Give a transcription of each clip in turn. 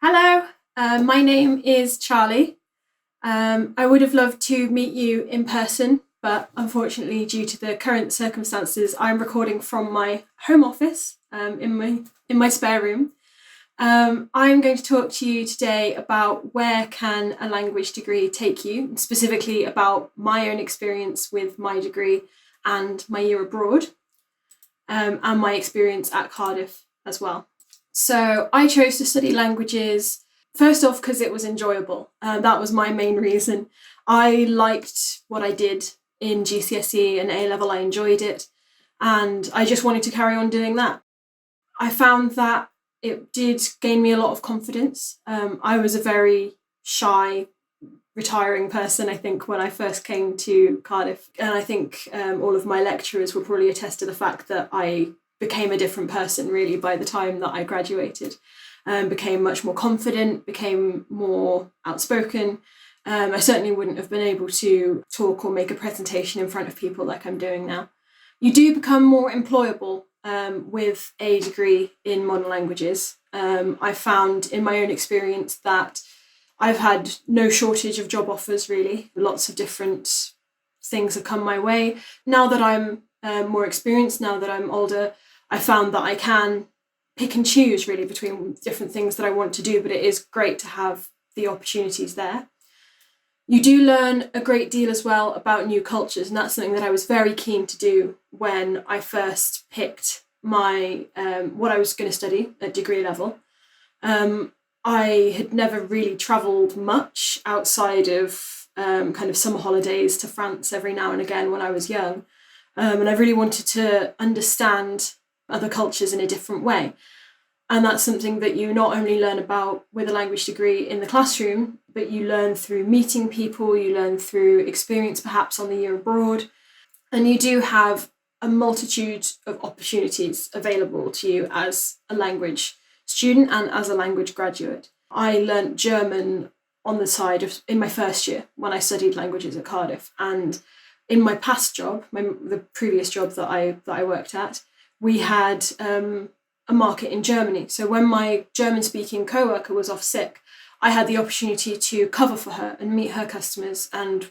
Hello, my name is Charlie. I would have loved to meet you in person, but unfortunately, due to the current circumstances, I'm recording from my home office in my spare room. I'm going to talk to you today about where can a language degree take you, specifically about my own experience with my degree and my year abroad, and my experience at Cardiff as well. So I chose to study languages, first off, because it was enjoyable. That was my main reason. I liked what I did in GCSE and A level, I enjoyed it, and I just wanted to carry on doing that. I found that it did gain me a lot of confidence. I was a very shy, retiring person, I think, when I first came to Cardiff. And I think all of my lecturers will probably attest to the fact that I became a different person really by the time that I graduated. Became much more confident, became more outspoken. I certainly wouldn't have been able to talk or make a presentation in front of people like I'm doing now. You do become more employable with a degree in modern languages. I found in my own experience that I've had no shortage of job offers really. Lots of different things have come my way. Now that I'm more experienced, now that I'm older, I found that I can pick and choose really between different things that I want to do, but it is great to have the opportunities there. You do learn a great deal as well about new cultures, and that's something that I was very keen to do when I first picked my what I was going to study at degree level. I had never really travelled much outside of kind of summer holidays to France every now and again when I was young, and I really wanted to understand other cultures in a different way. And that's something that you not only learn about with a language degree in the classroom, but you learn through meeting people, you learn through experience perhaps on the year abroad, and you do have a multitude of opportunities available to you as a language student and as a language graduate. I learnt German on the side of in my first year when I studied languages at Cardiff, and in my past job, the previous job that I worked at, we had a market in Germany. So when my German-speaking co-worker was off sick, I had the opportunity to cover for her and meet her customers and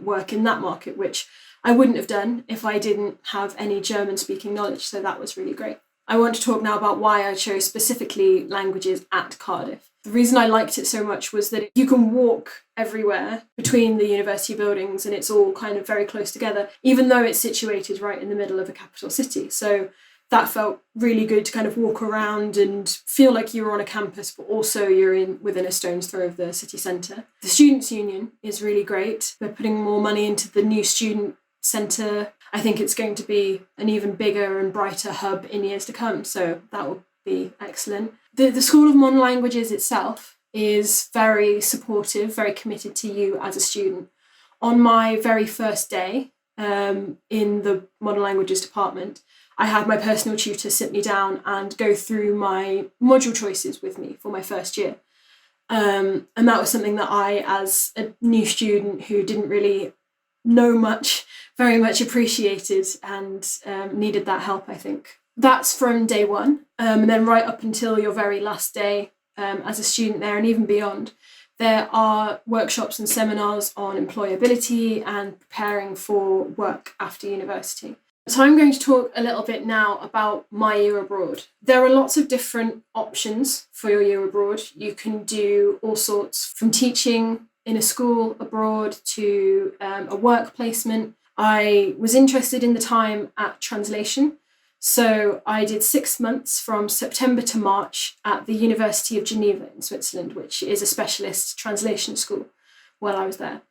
work in that market, which I wouldn't have done if I didn't have any German-speaking knowledge. So that was really great. I want to talk now about why I chose specifically languages at Cardiff. The reason I liked it so much was that you can walk everywhere between the university buildings and it's all kind of very close together, even though it's situated right in the middle of a capital city. So that felt really good to kind of walk around and feel like you were on a campus, but also you're within a stone's throw of the city centre. The Students' Union is really great. They're putting more money into the new student centre. I think it's going to be an even bigger and brighter hub in years to come, so that will be excellent. The School of Modern Languages itself is very supportive, very committed to you as a student. On my very first day in the Modern Languages department, I had my personal tutor sit me down and go through my module choices with me for my first year. And that was something that I, as a new student who didn't really know much, very much appreciated and needed that help, I think. That's from day one, and then right up until your very last day as a student there and even beyond. There are workshops and seminars on employability and preparing for work after university. So I'm going to talk a little bit now about my year abroad. There are lots of different options for your year abroad. You can do all sorts, from teaching in a school abroad to a work placement. I was interested in the time at translation. So I did 6 months from September to March at the University of Geneva in Switzerland, which is a specialist translation school while I was there.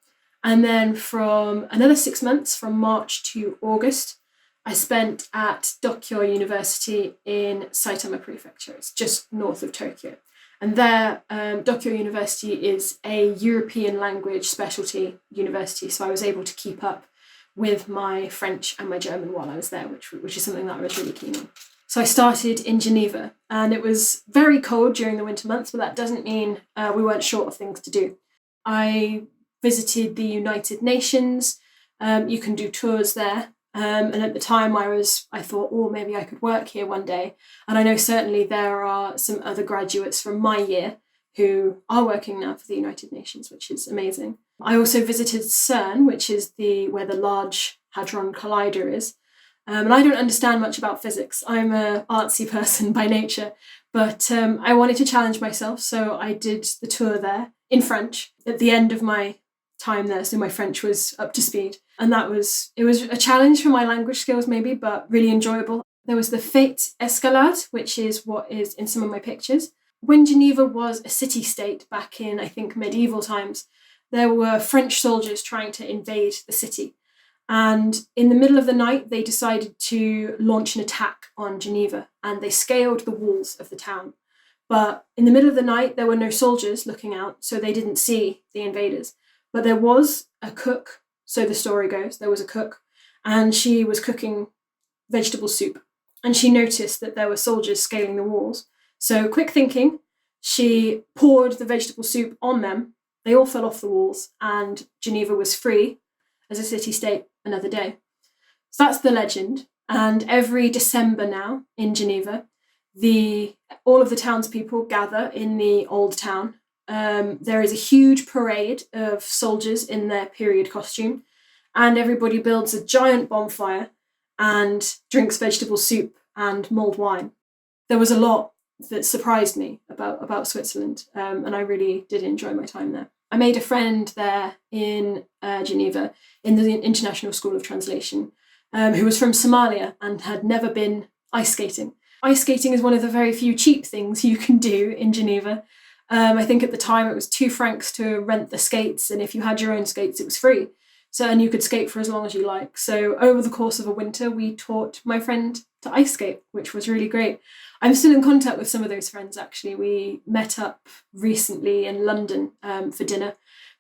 And then from another 6 months, from March to August, I spent at Tokyo University in Saitama Prefecture. It's just north of Tokyo. And there, Tokyo University is a European language specialty university. So I was able to keep up with my French and my German while I was there, which is something that I was really keen on. So I started in Geneva, and it was very cold during the winter months, but that doesn't mean we weren't short of things to do. I visited the United Nations. You can do tours there. And at the time I thought, oh, maybe I could work here one day. And I know certainly there are some other graduates from my year who are working now for the United Nations, which is amazing. I also visited CERN, which is where the Large Hadron Collider is. And I don't understand much about physics. I'm an artsy person by nature, but I wanted to challenge myself, so I did the tour there in French at the end of my time there, so my French was up to speed. And it was a challenge for my language skills maybe, but really enjoyable. There was the Fête Escalade, which is what is in some of my pictures. When Geneva was a city-state back in, I think, medieval times, there were French soldiers trying to invade the city. And in the middle of the night, they decided to launch an attack on Geneva, and they scaled the walls of the town. But in the middle of the night, there were no soldiers looking out, so they didn't see the invaders. But there was a cook, so the story goes, there was a cook, and she was cooking vegetable soup. And she noticed that there were soldiers scaling the walls. So quick thinking, she poured the vegetable soup on them. They all fell off the walls, and Geneva was free as a city-state another day. So that's the legend. And every December now in Geneva, all of the townspeople gather in the old town. There is a huge parade of soldiers in their period costume, and everybody builds a giant bonfire and drinks vegetable soup and mulled wine. There was a lot that surprised me about Switzerland, and I really did enjoy my time there. I made a friend there in Geneva in the International School of Translation who was from Somalia and had never been ice skating. Ice skating is one of the very few cheap things you can do in Geneva. I think at the time it was 2 francs to rent the skates, and if you had your own skates, it was free. And you could skate for as long as you like. So over the course of a winter, we taught my friend to ice skate, which was really great. I'm still in contact with some of those friends, actually. We met up recently in London for dinner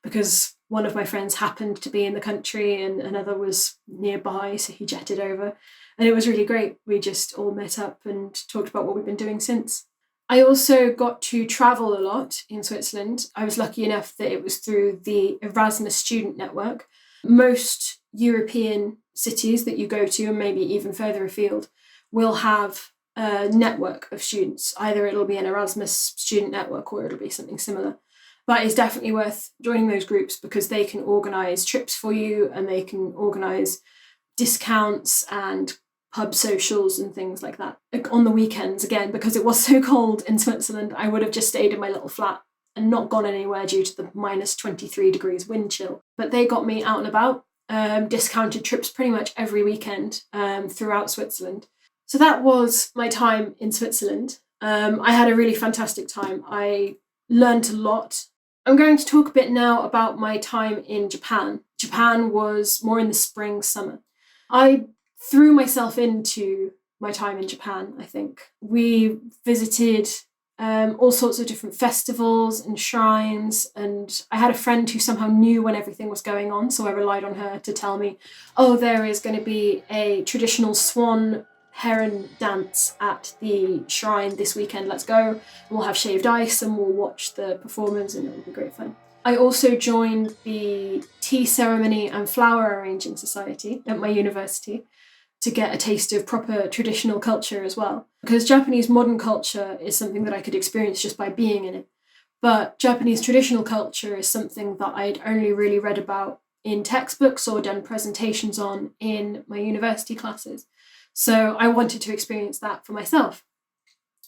because one of my friends happened to be in the country and another was nearby, so he jetted over. And it was really great. We just all met up and talked about what we've been doing since. I also got to travel a lot in Switzerland. I was lucky enough that it was through the Erasmus Student Network. Most European cities that you go to, and maybe even further afield, will have a network of students. Either it'll be an Erasmus student network or it'll be something similar. But it's definitely worth joining those groups because they can organise trips for you and they can organise discounts and pub socials and things like that. On the weekends, again, because it was so cold in Switzerland, I would have just stayed in my little flat and not gone anywhere due to the minus 23 degrees wind chill. But they got me out and about, discounted trips pretty much every weekend throughout Switzerland. So that was my time in Switzerland. I had a really fantastic time. I learned a lot. I'm going to talk a bit now about my time in Japan. Japan was more in the spring, summer. I threw myself into my time in Japan, I think. We visited all sorts of different festivals and shrines, and I had a friend who somehow knew when everything was going on, so I relied on her to tell me, oh, there is going to be a traditional swan heron dance at the shrine this weekend, let's go, and we'll have shaved ice and we'll watch the performers and it'll be great fun. I also joined the tea ceremony and flower arranging society at my university to get a taste of proper traditional culture as well. Because Japanese modern culture is something that I could experience just by being in it. But Japanese traditional culture is something that I'd only really read about in textbooks or done presentations on in my university classes. So I wanted to experience that for myself.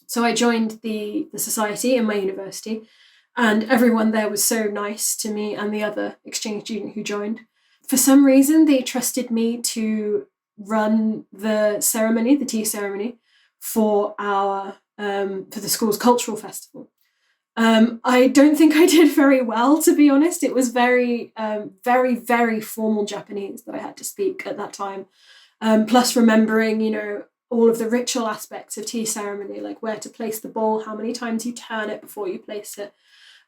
So I joined the society in my university, and everyone there was so nice to me and the other exchange student who joined. For some reason, they trusted me to run the ceremony, the tea ceremony, for the school's cultural festival. I don't think I did very well, to be honest. It was very, very formal Japanese that I had to speak at that time. Plus remembering, all of the ritual aspects of tea ceremony, like where to place the bowl, how many times you turn it before you place it,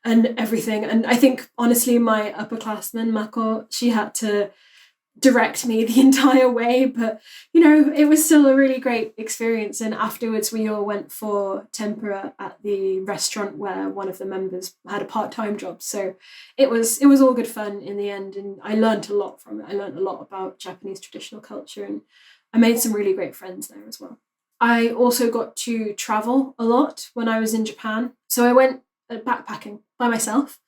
and everything. And I think, honestly, my upperclassman, Mako, she had to direct me the entire way, but it was still a really great experience. And afterwards we all went for tempura at the restaurant where one of the members had a part-time job, so it was all good fun in the end, and I learned a lot from it. I learned a lot about Japanese traditional culture, and I made some really great friends there as well. I also got to travel a lot when I was in Japan. So I went backpacking by myself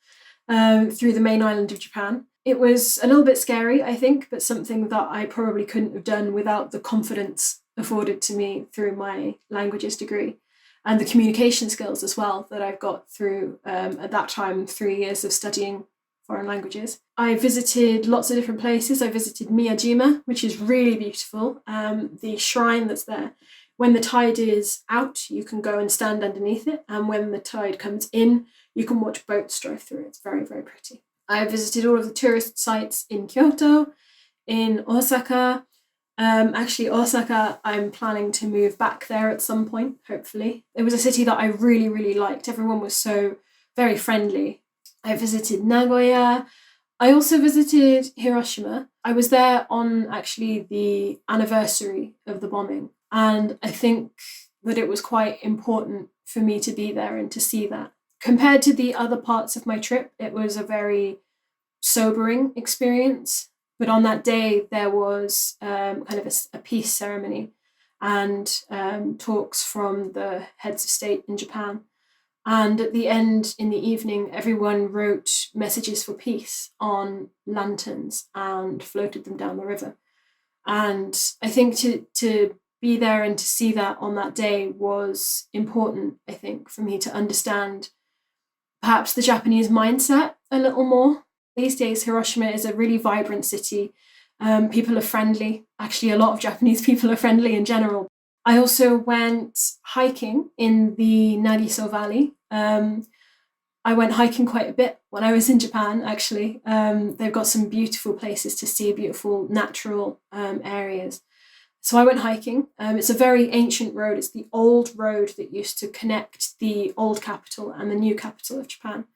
through the main island of Japan. It was a little bit scary, I think, but something that I probably couldn't have done without the confidence afforded to me through my languages degree and the communication skills as well that I've got through, at that time, 3 years of studying foreign languages. I visited lots of different places. I visited Miyajima, which is really beautiful. The shrine that's there. When the tide is out, you can go and stand underneath it. And when the tide comes in, you can watch boats drive through. It's very, very pretty. I visited all of the tourist sites in Kyoto, in Osaka. Actually, Osaka, I'm planning to move back there at some point, hopefully. It was a city that I really, really liked. Everyone was so very friendly. I visited Nagoya. I also visited Hiroshima. I was there on actually the anniversary of the bombing. And I think that it was quite important for me to be there and to see that. Compared to the other parts of my trip, it was a very sobering experience. But on that day, there was kind of a peace ceremony and talks from the heads of state in Japan. And at the end, in the evening, everyone wrote messages for peace on lanterns and floated them down the river. And I think to be there and to see that on that day was important, I think, for me to understand perhaps the Japanese mindset a little more. These days, Hiroshima is a really vibrant city. People are friendly. Actually, a lot of Japanese people are friendly in general. I also went hiking in the Nagiso Valley. I went hiking quite a bit when I was in Japan, actually. They've got some beautiful places to see, beautiful natural areas. So I went hiking. It's a very ancient road. It's the old road that used to connect the old capital and the new capital of Japan.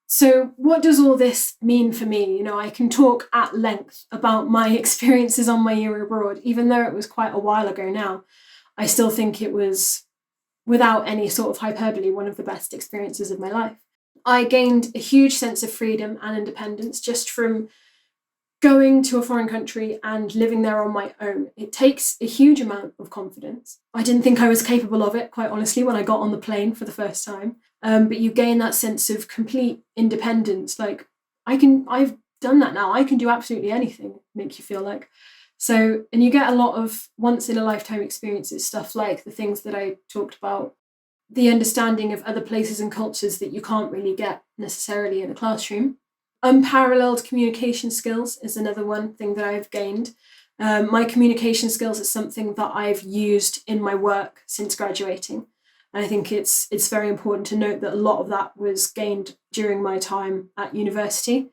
So what does all this mean for me? You know, I can talk at length about my experiences on my year abroad, even though it was quite a while ago now. I still think it was, without any sort of hyperbole, one of the best experiences of my life. I gained a huge sense of freedom and independence just from going to a foreign country and living there on my own. It takes a huge amount of confidence. I didn't think I was capable of it, quite honestly, when I got on the plane for the first time. But you gain that sense of complete independence. Like, I've done that now. I can do absolutely anything, make you feel like. So, and you get a lot of once in a lifetime experiences, stuff like the things that I talked about, the understanding of other places and cultures that you can't really get necessarily in a classroom. Unparalleled communication skills is another one thing that I've gained. My communication skills is something that I've used in my work since graduating. And I think it's very important to note that a lot of that was gained during my time at university.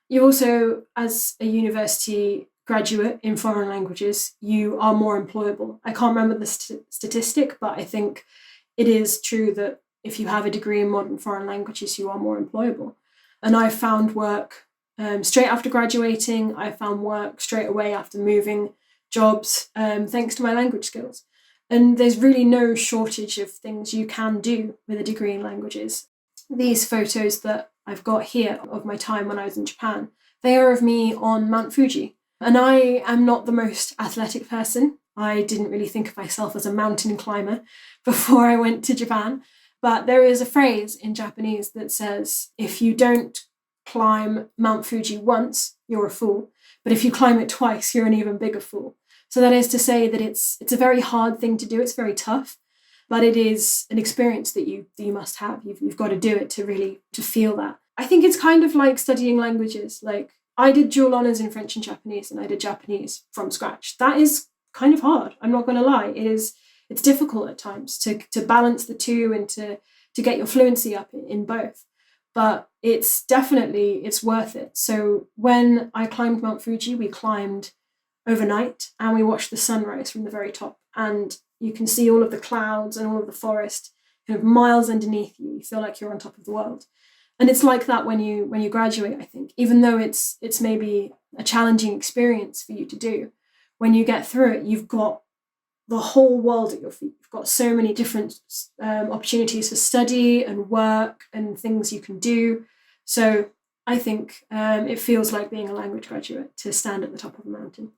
You also, as a university graduate in foreign languages, you are more employable. I can't remember the statistic, but I think it is true that if you have a degree in modern foreign languages, you are more employable. And I found work straight after graduating. I found work straight away after moving jobs, thanks to my language skills. And there's really no shortage of things you can do with a degree in languages. These photos that I've got here of my time when I was in Japan, they are of me on Mount Fuji. And I am not the most athletic person. I didn't really think of myself as a mountain climber before I went to Japan. But there is a phrase in Japanese that says, if you don't climb Mount Fuji once, you're a fool. But if you climb it twice, you're an even bigger fool. So that is to say that it's a very hard thing to do. It's very tough, but it is an experience that you must have. You've got to do it to feel that. I think it's kind of like studying languages. Like, I did dual honours in French and Japanese, and I did Japanese from scratch. That is kind of hard. I'm not going to lie. It's difficult at times to balance the two and to get your fluency up in both. But it's worth it. So when I climbed Mount Fuji, we climbed overnight and we watched the sunrise from the very top. And you can see all of the clouds and all of the forest kind of miles underneath you. You feel like you're on top of the world. And it's like that when you graduate, I think, even though it's maybe a challenging experience for you to do. When you get through it, you've got the whole world at your feet. You've got so many different opportunities for study and work and things you can do. So I think it feels like being a language graduate to stand at the top of a mountain.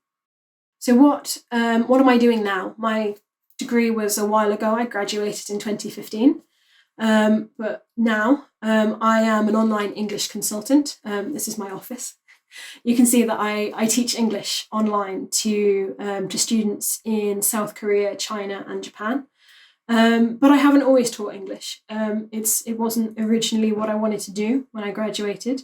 So what am I doing now? My degree was a while ago. I graduated in 2015. But now I am an online English consultant. This is my office. You can see that I teach English online to students in South Korea, China, and Japan. But I haven't always taught English. It wasn't originally what I wanted to do when I graduated.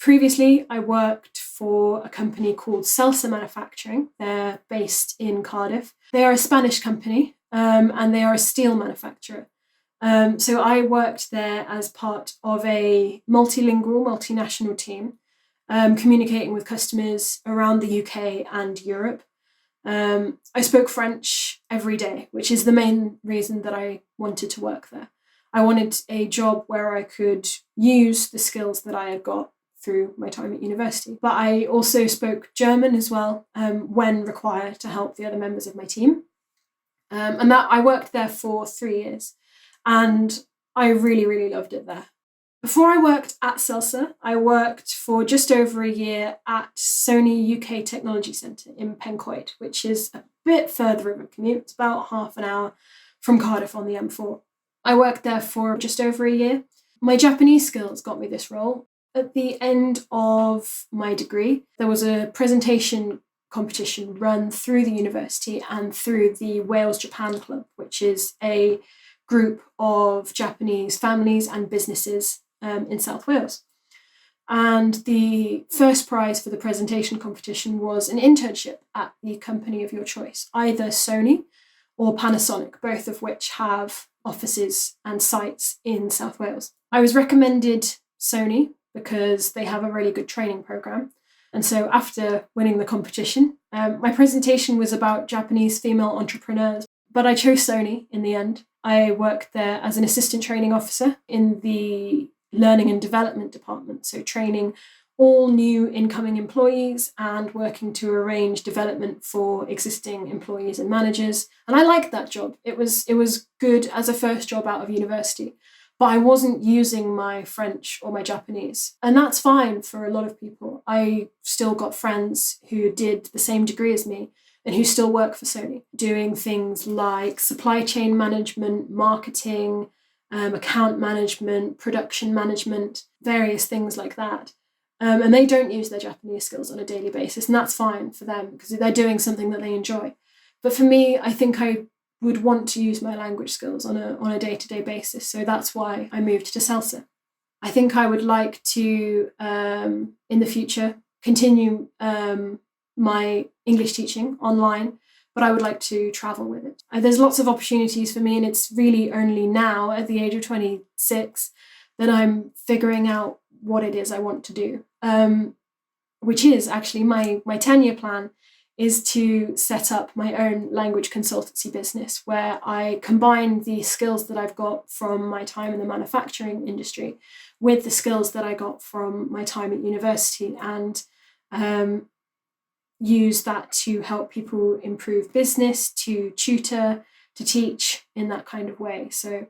Previously, I worked for a company called Salsa Manufacturing. They're based in Cardiff. They are a Spanish company, and they are a steel manufacturer. So I worked there as part of a multilingual, multinational team, communicating with customers around the UK and Europe. I spoke French every day, which is the main reason that I wanted to work there. I wanted a job where I could use the skills that I had got through my time at university. But I also spoke German as well, when required, to help the other members of my team. And that I worked there for 3 years, and I really, really loved it there. Before I worked at Celsa, I worked for just over a year at Sony UK Technology Centre in Pencoed, which is a bit further of a commute. It's about half an hour from Cardiff on the M4. I worked there for just over a year. My Japanese skills got me this role. At the end of my degree, there was a presentation competition run through the university and through the Wales Japan Club, which is a group of Japanese families and businesses in South Wales. And the first prize for the presentation competition was an internship at the company of your choice, either Sony or Panasonic, both of which have offices and sites in South Wales. I was recommended Sony because they have a really good training program. And so after winning the competition, my presentation was about Japanese female entrepreneurs, but I chose Sony in the end. I worked there as an assistant training officer in the learning and development department, so training all new incoming employees and working to arrange development for existing employees and managers. And I liked that job. It was good as a first job out of university, but I wasn't using my French or my Japanese. And that's fine for a lot of people. I still got friends who did the same degree as me and who still work for Sony, doing things like supply chain management, marketing, account management, production management, various things like that. And they don't use their Japanese skills on a daily basis, and that's fine for them because they're doing something that they enjoy. But for me, I think I would want to use my language skills on a day-to-day basis, so that's why I moved to Celsa. I think I would like to, in the future, continue my English teaching online, but I would like to travel with it. There's lots of opportunities for me, and it's really only now, at the age of 26, that I'm figuring out what it is I want to do, which is actually my 10-year plan is to set up my own language consultancy business where I combine the skills that I've got from my time in the manufacturing industry with the skills that I got from my time at university, and use that to help people improve business, to tutor, to teach in that kind of way. So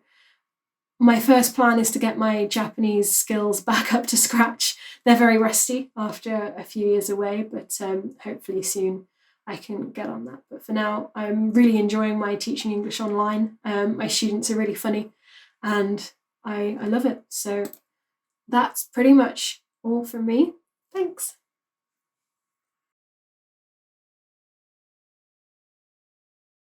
my first plan is to get my Japanese skills back up to scratch. They're very rusty after a few years away, but hopefully soon I can get on that. But for now, I'm really enjoying my teaching English online. My students are really funny and I love it. So that's pretty much all from me. Thanks.